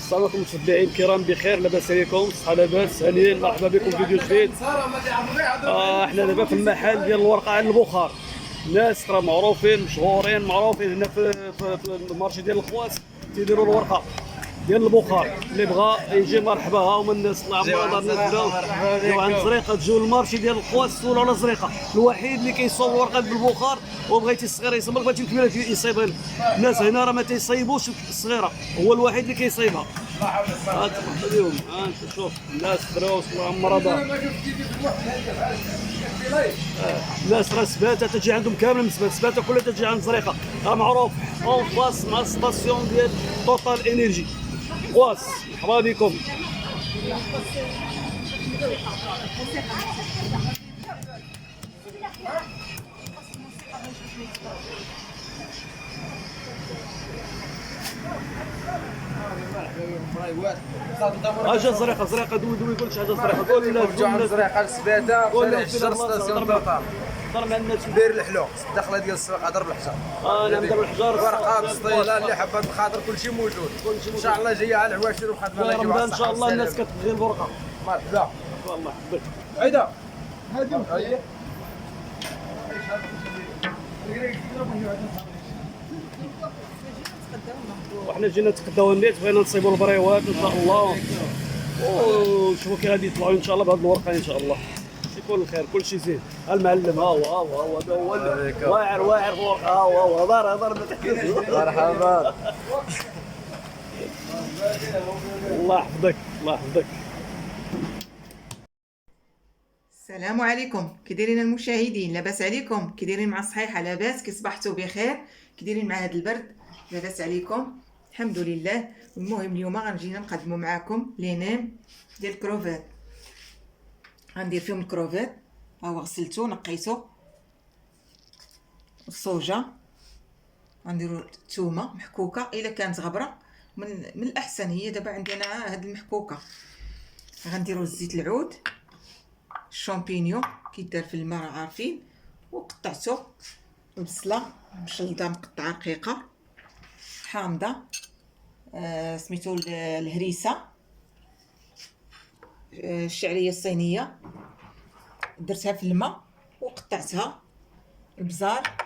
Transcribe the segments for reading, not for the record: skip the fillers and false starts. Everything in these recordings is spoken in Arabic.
السلام عليكم متابعين الكرام، بخير لاباس عليكم؟ صحه لاباس؟ هانيين، مرحبا بكم في فيديو جديد. احنا دابا في المحل ديال الورقه البخار. الناس راه معروفين مشهورين معروفين هنا في المارشي ديال الخواس، تيديروا الورقه ديال البخار. اللي بغى يجي مرحبا، ها هما الناس الله عمرها الناس بداو عند زريقه، تجيو المارشي ديال الخواس تسولوا على زريقه، الوحيد اللي كيصوب الورقه بالبخار. وبغيتي الصغير يصيبك، بغيتي الكبير يصيبها لك. الناس هنا راه ما تيصيبوش الصغيره، هو الوحيد اللي كيصيبها. هانت مرحبا بهم، هانت شوف الناس دروس الله عمرها. الناس راه سباته تجي عندهم كامل من سباته كلها تجي عند زريقه، راه معروف اون فاس مع ستاسيون ديال توتال انرجي خواس. مرحبا بكم. اجا زريقه زريقه دوي قول شي حاجه زريقه، قول لنا رجعوا عند زريقه السباته شارع الشجر ستاسيون طوطال هضر مع الناس. بير الحلو الدخله ديال السوق هضر بالحجر. انا ندير الحجار ورقه بسطيله اللي حبات بخاطر كلشي موجود ان شاء الله. جايه على العواشر وخدمه الله نجيبها ان شاء الله الناس كتبغي الورقه. مرحبا والله حبيت عيدا هادي وحنا جينا نتقداو النيت، بغينا نصيبوا البريوات ان شاء الله، وشوفوا كي غادي يطلعوا ان شاء الله بهذه الورقه ان شاء الله. يكون الخير كلشي زين. المعلم ها هو واعر في الورقه، ها هو هضر ما تحكيش. مرحبا الله يحفظك الله يحفظك. السلام عليكم، كي دايرين المشاهدين؟ لاباس عليكم؟ كي دايرين مع الصحيحه؟ لاباس؟ كي صبحتوا بخير؟ كي دايرين مع هذا البرد؟ لاباس عليكم؟ الحمد لله. المهم اليوم غنجينا نقدموا معكم لي نيم ديال الكروفات. غندير فيهم الكروفات، ها هو غسلته نقيته، الصوجه، غنديروا الثومه محكوكه الا كانت غبره من الاحسن. هي دابا عندي انا هاد المحكوكه. غنديروا الزيت العود، الشامبينيون كيدار في الماء راه عارفين، وقطعته، البصله مشلضه مقطعه رقيقه، حامضه، سميتو الهريسه، الشعريه الصينيه درتها في الماء وقطعتها، البزار،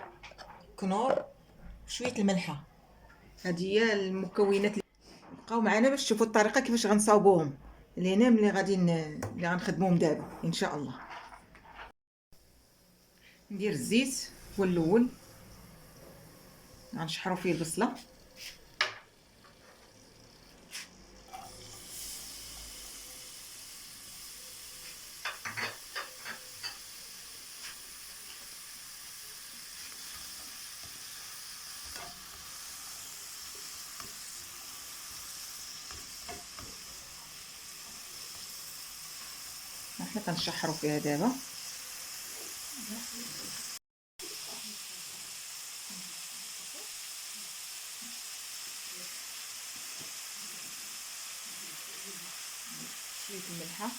كنور، شويه الملحه. هذه هي المكونات اللي بقاو معنا باش تشوفوا الطريقه كيفاش غنصاوبوهم لهنا ملي غادي اللي غنخدموهم دابا ان شاء الله. ندير الزيت هو الاول، غنشحروا فيه البصله، حنا كنشحروا فيها دابا. شويه الملحه،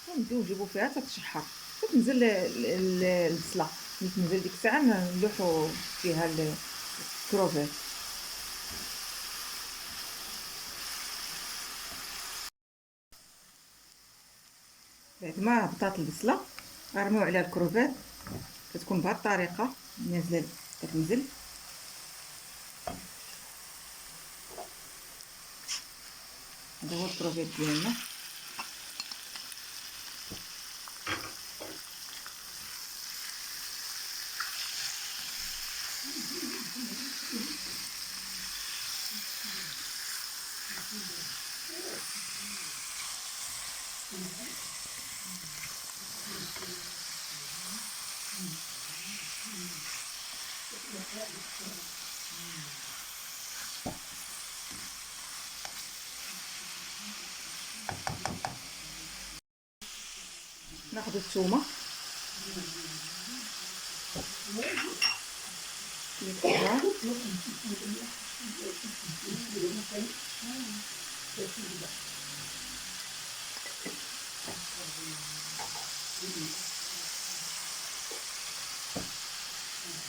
ونبداو نجيبو فيها تتشحر، كتنزل البصله، ملي تنزل ديك الساعه نلوحو فيها الكروفات. بعد ما هبطات البصله غنرميو عليها الكروفات، كتكون بهذه الطريقه نازله كتنزل. هذا هو الكروفات ديالنا. ناخذ الثومه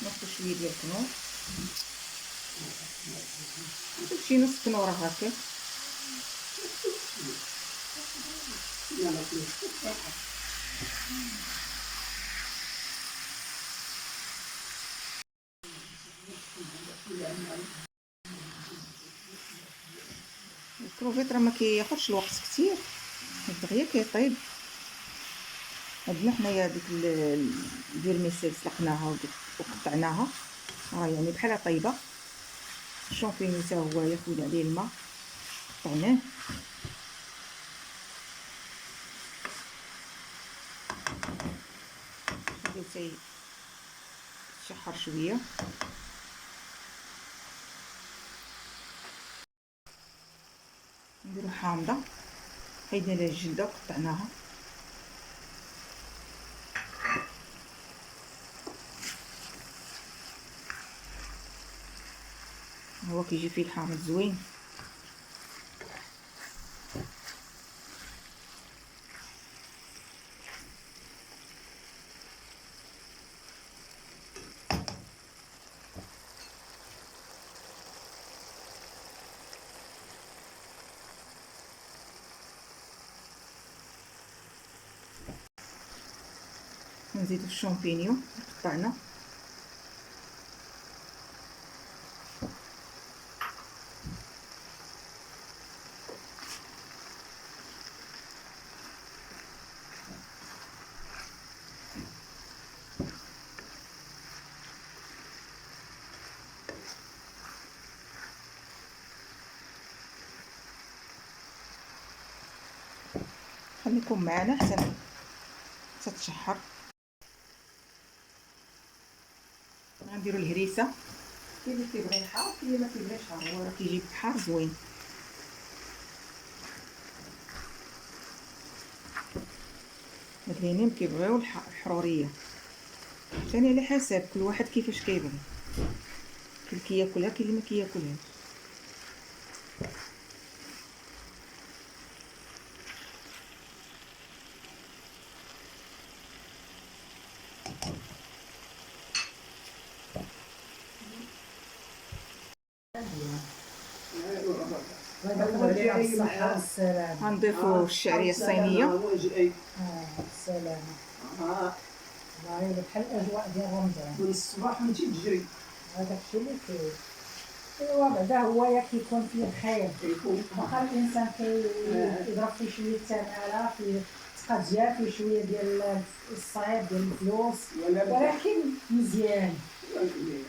ناخذ شويه ديال الكنور، شي نص كنوره هكا. الكروفيت راه ما كياخذش الوقت كتير، دغيا كيطيب. عندنا حنايا ديك الفيرميسيل سلقناها وقطعناها، راه يعني بحال طيبه. الشامبينيو حتى هو ياخذ عليه الماء، قطعناه. نديرو تيشحر شويه. نديرو حامضه، حيدنا لها الجلده وقطعناها. هو كيجي فيه الحامض زوين. نزيدو الشامبينيو اللي قطعنا. خليكم معنا حتى تتشحر. غنديرو الهريسه، كاين اللي كيبغي حار كاين اللي ما كيبغيش حار، هو راه كيجي بحار زوين. هاد العينين كيبغيو الحروريه، ثاني على حسب كل واحد كيفاش كيبغي. كاين اللي كياكلها كاين اللي ما كياكلهاش. غنضيفو الشعريه الصينيه. السلامة. والله بحال الأجواء ديال رمضان. من الصباح وانت تجري. هذاك الشيء اللي كاين. ايوا بعدا هو كيكون فيه الخير. واخا الإنسان كيضرب فيه شوية تمارة، فيه تقضية، فيه شوية ديال الصيد ديال الفلوس، ولكن مزيان.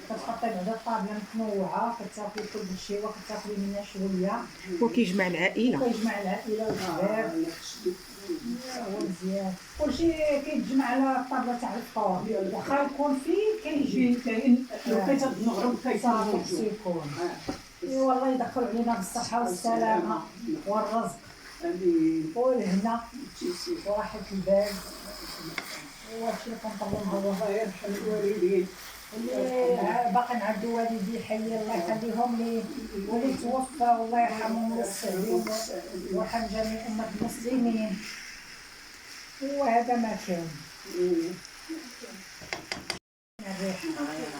كتحطي بعدا الطابلة متنوعة، كتاكلي كل شيء وكتاكلي منها شوية. وكيجمع العائله. كيجمع العائلة والشباب. هو مزيان. كلشي كيتجمع على الطابلة تاع الفطور، واخا يكون فيه كيجي كاين وقيته المغرب كيكون. والله يدخل علينا بالصحة والسلامة والرزق والهنا وراحة البال. وهادشي اللي كنطلب الله يرحم الوالدين اللي باقي نعدو والدي حي الله يخليهم لي، واللي توفى والله يرحمهم ويسعدهم ويرحم جميع أمة المسلمين. وهذا ما كان.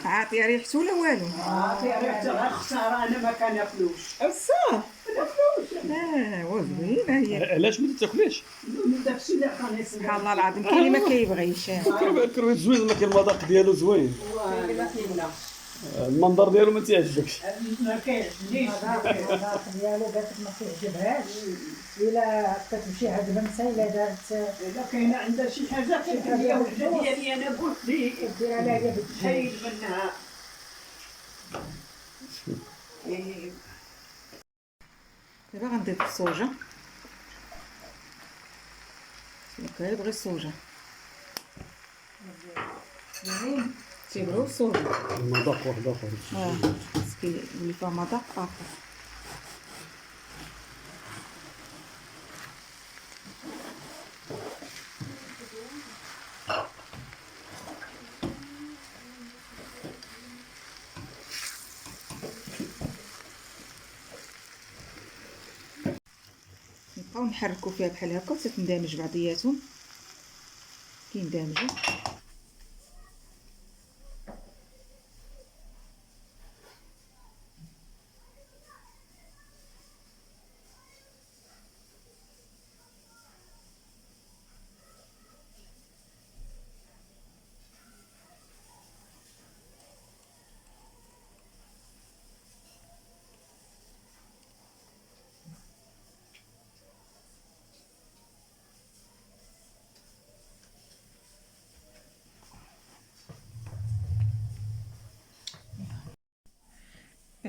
عاطيه ريحته ولا والو؟ عاطيه ريحته غير خساره، انا ما كناكلوش. بصح هو زوينه هي. علاش ما تاكليش؟ داكشي اللي عطاني سبحان الله العظيم، كاين اللي ما كيبغيش. الكرويت زوين ولكن المذاق ديالو زوين، ما كيبغيش. المنظر ديالو ما تيعجبكش. ما كيعجبنيش المذاق ديالو، قالت ما كيعجبهاش. الا كتمشي عند بنتها الا دارت، الا كاينه عندها شي حاجه كتدير وحده ديالي انا قلت لي دير عليها هي بتحيد منها. دابا غنضيف الصوجه، كيبغي الصوجه زين، تيبغيو الصوجه. مذاق واحد اخر. كيولي فيها مذاق اخر. نبقاو نحركو فيها بحال هكا حتى تندمج بعضياتهم. كيندمجوا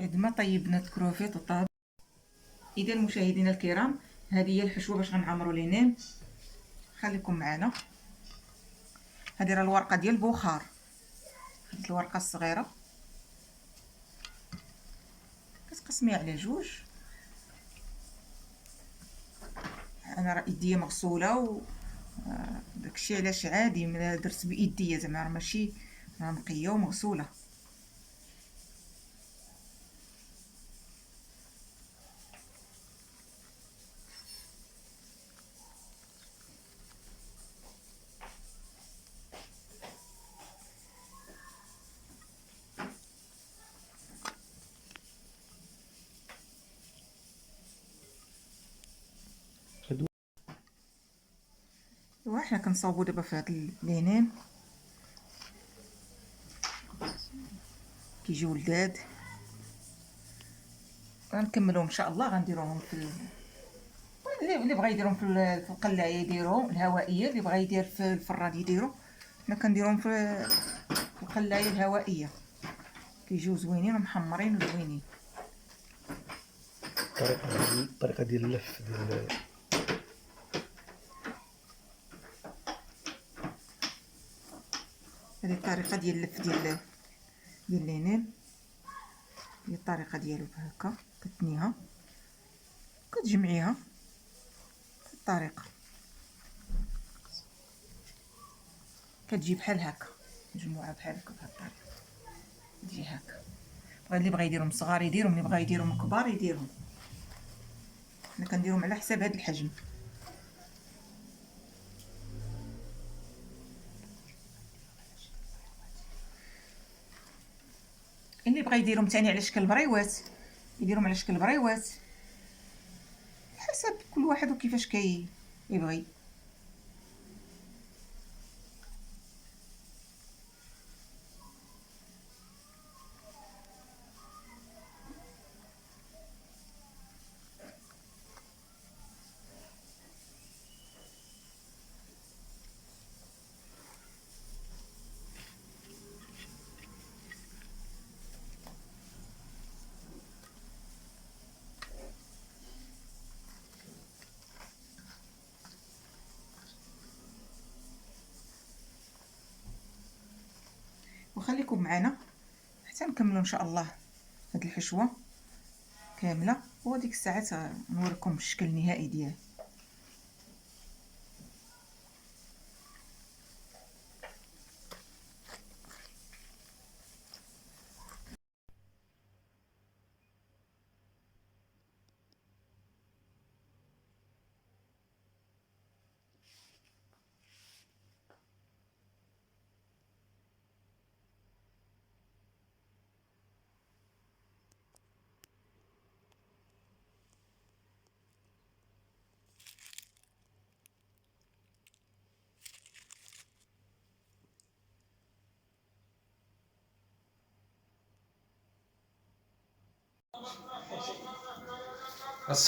بعد ما طيبنا الكروفيت وطاب. اذا المشاهدين الكرام، هذه هي الحشوه باش غنعمروا لينين. خليكم معنا. هذه راه الورقه ديال البخار، خديت الورقه الصغيره كتقسميها على جوج. انا راه يديا مغسوله و داكشي علاش عادي درت بايديا، زعما راه ماشي راه نقيه ومغسوله. وحنا كنصاوبوا دابا في هاد اللينين كيجيو لذاذ. غنكملوهم ان شاء الله، غنديروهم في اللي بغى يديرهم في القلايه يديروا الهوائيه، اللي بغى يدير في الفران يديروا. حنا كنديروهم في القلايه الهوائيه، كيجيو زوينين ومحمرين وزوينين. الطريقه ديال اللف ديال هذه الطريقه ديال اللف ديال اللينين. هي الطريقه ديالو هكا، كتنيها كتجمعيها الطريقه، كتجي بحال هكا، مجموعه بحال هكا بهاد الطريقه تجي هكا. اللي بغى يديرهم صغار يديرهم، اللي بغى يديرهم كبار يديرهم. حنا كنديرهم على حساب هذا الحجم. اللي بغى يديرهم ثاني على شكل بريوات يديرهم على شكل بريوات، حسب كل واحد وكيفاش يبغي. وخليكم معنا حتى نكملوا ان شاء الله هاد الحشوه كامله، وديك الساعات نوريكم الشكل النهائي ديالها.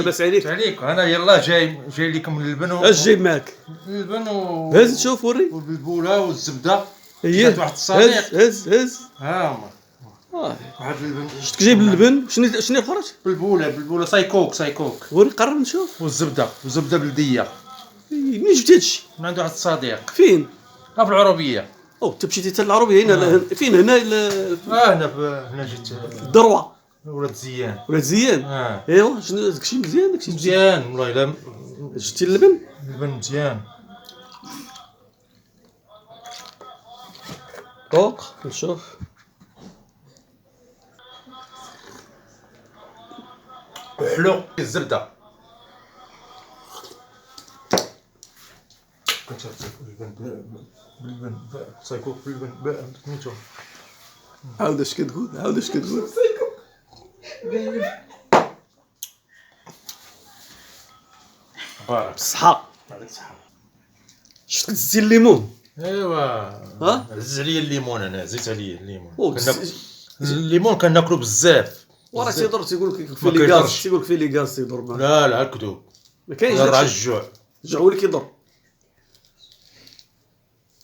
بس عليك انا يلا جاي لكم اللبن اش جايب معاك؟ اللبن هز شوف وري. والبلبوله والزبده. هي شفت واحد الصديق. هز ها هما آه. واحد اللبن. شفتك جايب اللبن. شنو خرج؟ بلبوله سايكوك وري قرب نشوف. والزبده بلديه. منين جبتي هادشي؟ من عند واحد الصديق فين؟ في العربيه. او انت مشيتي حتى للعربيه هنا؟ فين هنا؟ هنا جيت الدروه ولاد زيان. ولاد زيان. ايوا شنو داكشي مزيان؟ داكشي مزيان والله الا. شفتي اللبن مزيان. دوق نشوف. حلو الزبده. كنت باللبن سايكوك باللبن سميتو. عاود اش كتقول؟ بارك بالصحة. عليك صحه. شفت كتزي الليمون. ايوا ها؟ هز عليا الليمون. انا زيت عليا الليمون. أو الليمون كناكلو بزاف. وراه تيضر، تيقول لك ما فيه لي غاز، كيضرش. تيقول لك فيه لي غاز تيضر معاه. لا كذوب. ما كاينش يضر على داكشي. الجوع. الجوع هو اللي كيضر.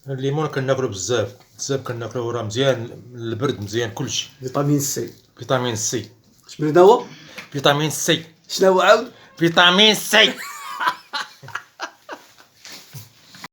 الليمون كناكلو بزاف كناكلو، راه مزيان للبرد، مزيان كلشي. فيتامين سي. فيتامين سي. شنو هو؟ فيتامين سي. شنو هو عاود؟ فيتامين سي.